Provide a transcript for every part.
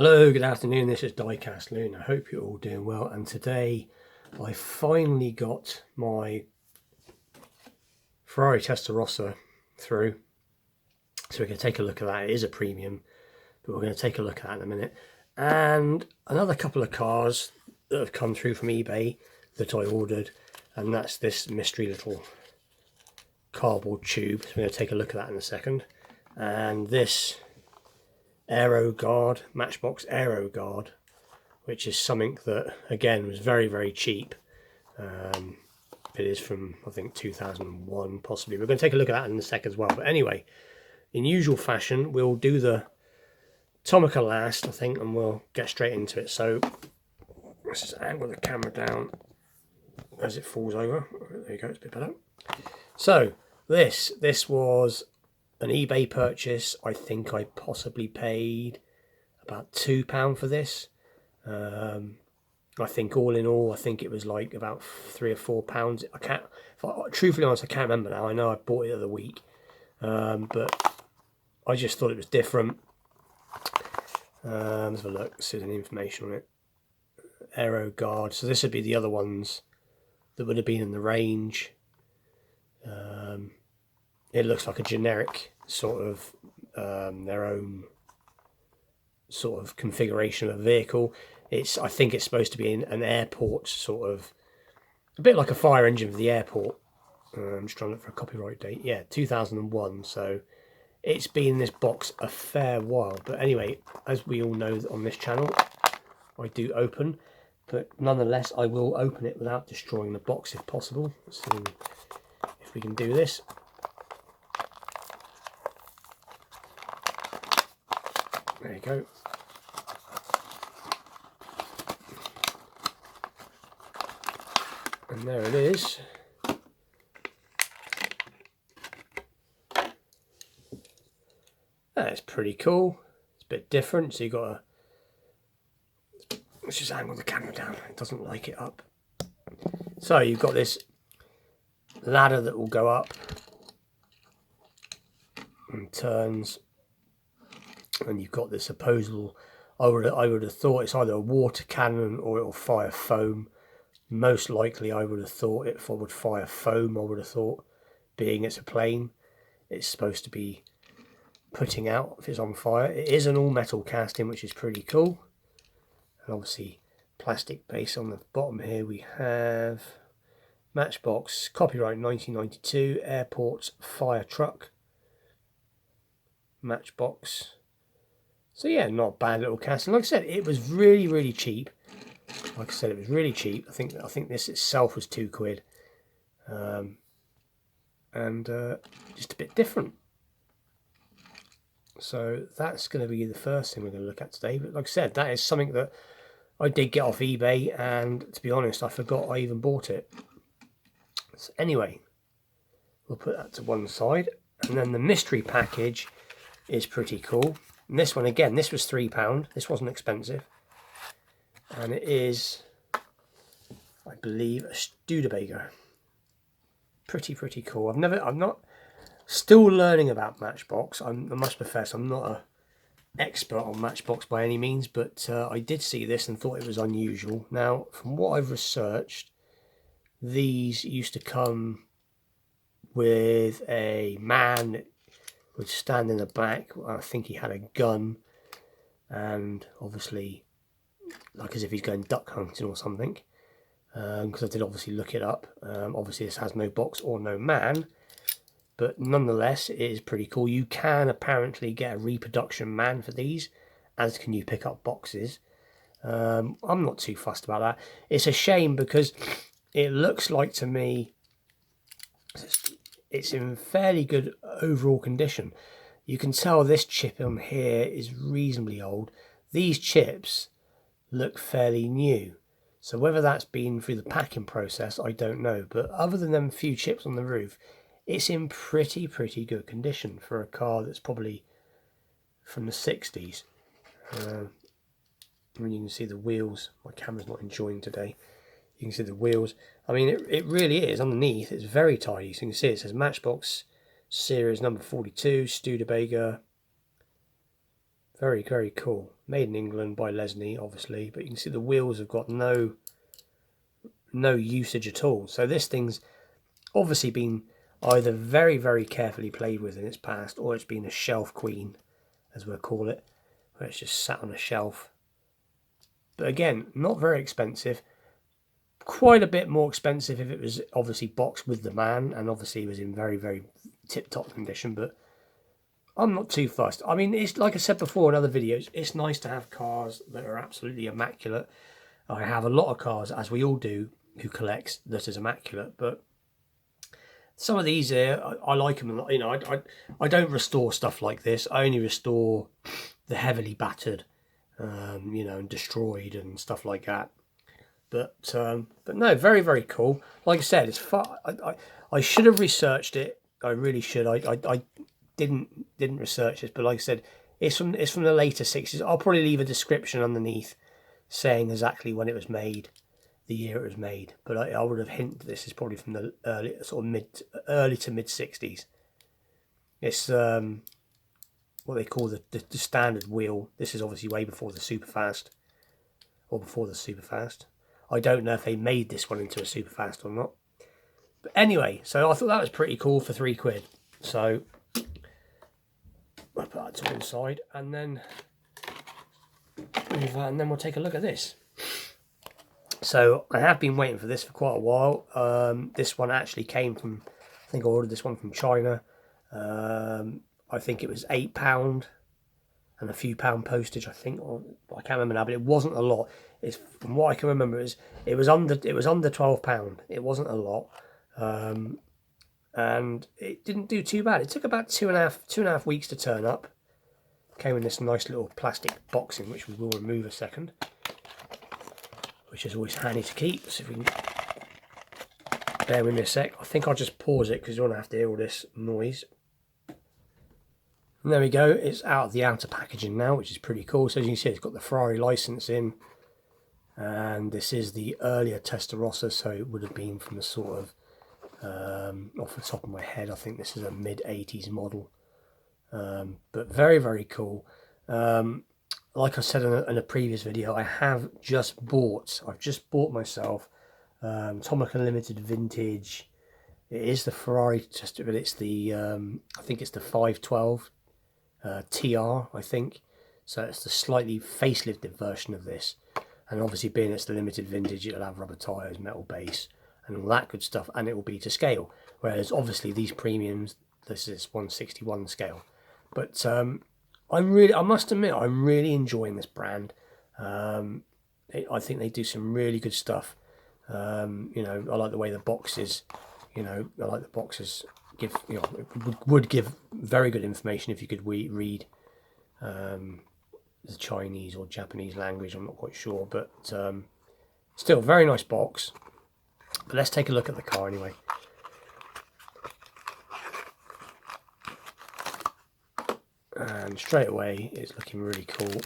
Hello, good afternoon, this is Diecast Loon. I hope you're all doing well, and today I finally got my Ferrari Testarossa through, so we're going to take a look at that. It is a premium, but we're going to take a look at that in a minute. And another couple of cars that have come through from eBay that I ordered, and that's this mystery little cardboard tube, so we're going to take a look at that in a second. And this Aero Guard, Matchbox Aero Guard, which is something that again was very cheap. It is from, I think, 2001 possibly. We're going to take a look at that in a sec as well. But anyway, in usual fashion, we'll do the tomica last, I think, and we'll get straight into it. So let's just angle the camera down as it falls over. There you go, it's a bit better. So this was an eBay purchase. I think I possibly paid about £2 for this. I think all in all, I think it was like about £3 or £4. I can't, truthfully honest, I can't remember now. I know I bought it the other week, but I just thought it was different. Let's have a look, see any information on it. Aero Guard. So this would be the other ones that would have been in the range. It looks like a generic sort of their own sort of configuration of a vehicle. I think it's supposed to be in an airport sort of, a bit like a fire engine for the airport. I'm just trying to look for a copyright date. Yeah, 2001. So it's been in this box a fair while. But anyway, as we all know on this channel, I do open, but nonetheless I will open it without destroying the box if possible. Let's see if we can do this. There you go. And there it is. That's pretty cool. It's a bit different. So you got a, let's just angle the camera down. It doesn't like it up. So you've got this ladder that will go up and turns. And you've got this opposable, I would have thought it's either a water cannon or it'll fire foam. Most likely I would have thought if I would fire foam, I would have thought, being it's a plane, it's supposed to be putting out if it's on fire. It is an all metal casting, which is pretty cool. And obviously plastic base on the bottom here. We have Matchbox, copyright 1992, airport fire truck. Matchbox. So yeah, not a bad little casting. Like I said, it was really cheap. Like I said, it was really cheap. I think this itself was £2, and just a bit different. So that's going to be the first thing we're going to look at today. But like I said, that is something that I did get off eBay, and to be honest, I forgot I even bought it. So anyway, we'll put that to one side, and then the mystery package is pretty cool. And this one, again, this was £3. This wasn't expensive. And it is, I believe, a Studebaker. Pretty cool. I'm not, still learning about Matchbox. I must profess, I'm not an expert on Matchbox by any means, but I did see this and thought it was unusual. Now, from what I've researched, these used to come with a man that would stand in the back. I think he had a gun, and obviously like as if he's going duck hunting or something, because I did obviously look it up. Obviously this has no box or no man, but nonetheless it is pretty cool. You can apparently get a reproduction man for these, as can you pick up boxes. I'm not too fussed about that. It's a shame because it looks like to me it's in fairly good overall condition. You can tell this chip on here is reasonably old. These chips look fairly new. So whether that's been through the packing process, I don't know. But other than them few chips on the roof, it's in pretty good condition for a car that's probably from the 60s. And you can see the wheels. My camera's not enjoying today. You can see the wheels. I mean, it really is. Underneath, it's very tidy. So you can see it says Matchbox Series number 42, Studebaker, Very, very cool. Made in England by Lesney, obviously, but you can see the wheels have got no usage at all. So this thing's obviously been either very, very carefully played with in its past, or it's been a shelf queen, as we'll call it, where it's just sat on a shelf. But again, not very expensive. Quite a bit more expensive if it was obviously boxed with the man, and obviously it was in very, very tip-top condition, but I'm not too fussed. I mean, it's like I said before in other videos, it's nice to have cars that are absolutely immaculate. I have a lot of cars, as we all do, who collects, that is immaculate, but some of these here, I like them. You know, I don't restore stuff like this. I only restore the heavily battered, you know, and destroyed and stuff like that. But no, very, very cool. Like I said, it's far. I should have researched it. I really should. I didn't research this, but like I said, it's from the later 60s. I'll probably leave a description underneath saying exactly when it was made, the year it was made. But I would have hinted this is probably from the early to mid 60s. It's what they call the standard wheel. This is obviously way before the Superfast, or before the Superfast. I don't know if they made this one into a Superfast or not. But anyway, so I thought that was pretty cool for £3. So I'll put that to one side, and then move that, and then we'll take a look at this. So I have been waiting for this for quite a while. This one actually came from, I think I ordered this one from China. I think it was £8 and a few pound postage, I think, or I can't remember now, but it wasn't a lot. It's, from what I can remember, it was under £12. It wasn't a lot, and it didn't do too bad. It took about two and a half weeks to turn up. Came in this nice little plastic boxing, which we will remove a second, which is always handy to keep. So if we can bear with me a sec, I think I'll just pause it because you don't have to hear all this noise. And there we go, it's out of the outer packaging now, which is pretty cool. So as you can see, it's got the Ferrari license in, and this is the earlier Testarossa, so it would have been from the sort of, off the top of my head, I think this is a mid-80s model. But very, very cool. Like I said in a previous video, I've just bought myself Tomica Limited Vintage. It is the Ferrari Tester, but it's the, I think it's the 512 TR, I think. So it's the slightly facelifted version of this. And obviously, being it's the limited vintage, it'll have rubber tyres, metal base, and all that good stuff, and it will be to scale. Whereas obviously these premiums, this is 161 scale. But I must admit, I'm really enjoying this brand. I think they do some really good stuff. You know, I like the way the boxes, you know, I like the boxes give, you know, it would give very good information if you could read the Chinese or Japanese language. I'm not quite sure, but still very nice box. But let's take a look at the car anyway. And straight away, it's looking really cool.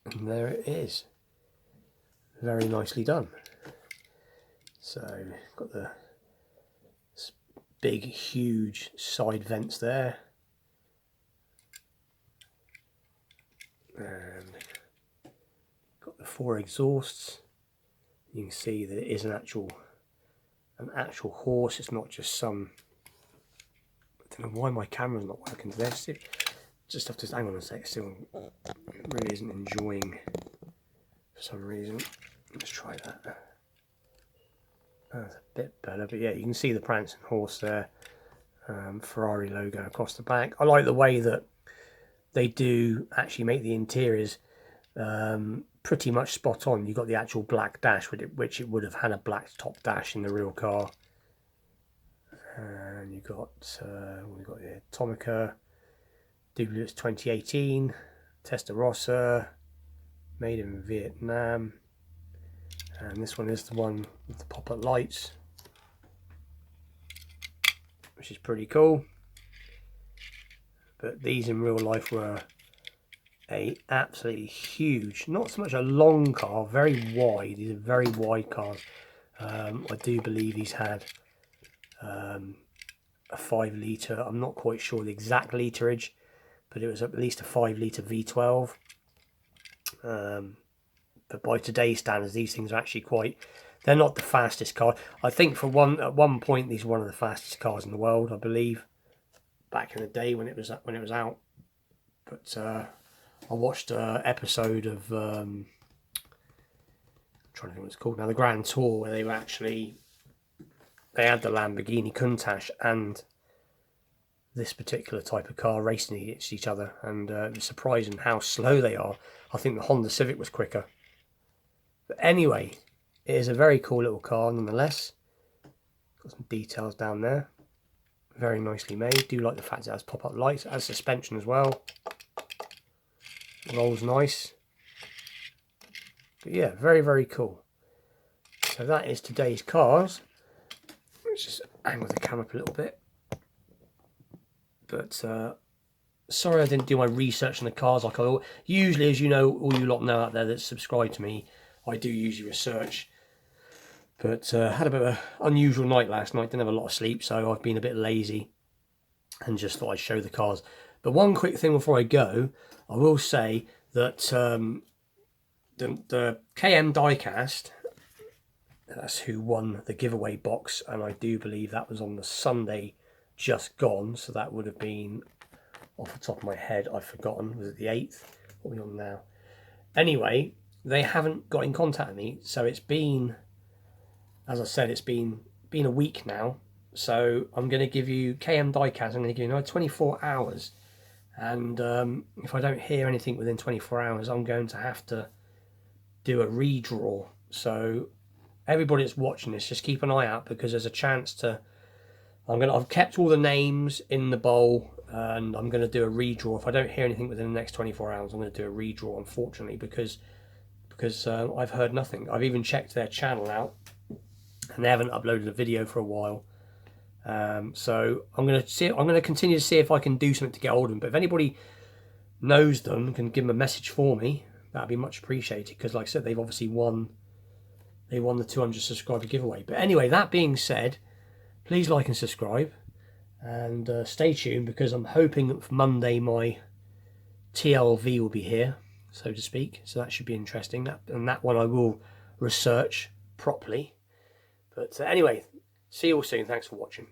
And there it is. Very nicely done. So, got the big, huge side vents there. And got the 4 exhausts. You can see that it is an actual horse. It's not just some, I don't know why my camera's not working today. Just have to hang on a sec. Still really isn't enjoying for some reason. Let's try that. That's a bit better, but yeah, you can see the prancing horse there. Ferrari logo across the back. I like the way that they do actually make the interiors pretty much spot on. You've got the actual black dash, which it would have had a black top dash in the real car. And you've got, what we've got here, Tomica, Duplex 2018, Testarossa, made in Vietnam. And this one is the one with the pop-up lights, which is pretty cool. But these in real life were a absolutely huge, not so much a long car, very wide. These are very wide cars. I do believe he's had a 5 litre. I'm not quite sure the exact literage, but it was at least a 5 litre V12. But by today's standards, these things are actually quite... They're not the fastest car. I think at one point these were one of the fastest cars in the world, I believe, back in the day when it was out. But I watched an episode of I'm trying to think what it's called now, the Grand Tour, where they had the Lamborghini Countach and this particular type of car racing against each other, and it was surprising how slow they are. I think the Honda Civic was quicker. But anyway, it is a very cool little car nonetheless. Got some details down there. Very nicely made. Do like the fact it has pop-up lights. It has suspension as well. Rolls nice. But yeah, very, very cool. So that is today's cars. Let's just angle the camera up a little bit. But sorry I didn't do my research on the cars like I usually, as you know, all you lot know out there that subscribe to me, I do usually research. But had a bit of an unusual night last night. Didn't have a lot of sleep, so I've been a bit lazy and just thought I'd show the cars. But one quick thing before I go, I will say that the KM diecast, that's who won the giveaway box, and I do believe that was on the Sunday just gone, so that would have been, off the top of my head, I've forgotten, was it the 8th? What are we on now? Anyway, they haven't got in contact with me, so it's been, as I said, it's been a week now, so I'm going to give you, KM diecast, I'm going to give you another 24 hours, and if I don't hear anything within 24 hours, I'm going to have to do a redraw. So everybody that's watching this, just keep an eye out, because there's a chance to, I've kept all the names in the bowl, and I'm going to do a redraw. If I don't hear anything within the next 24 hours, I'm going to do a redraw, unfortunately, because I've heard nothing. I've even checked their channel out, and they haven't uploaded a video for a while. So I'm going to continue to see if I can do something to get hold of them. But if anybody knows them, can give them a message for me, that'd be much appreciated, because like I said, they've obviously won the 200 subscriber giveaway. But anyway, that being said, please like and subscribe, and stay tuned, because I'm hoping that for Monday my TLV will be here, so to speak, so that should be interesting. That one I will research properly. But anyway, see you all soon. Thanks for watching.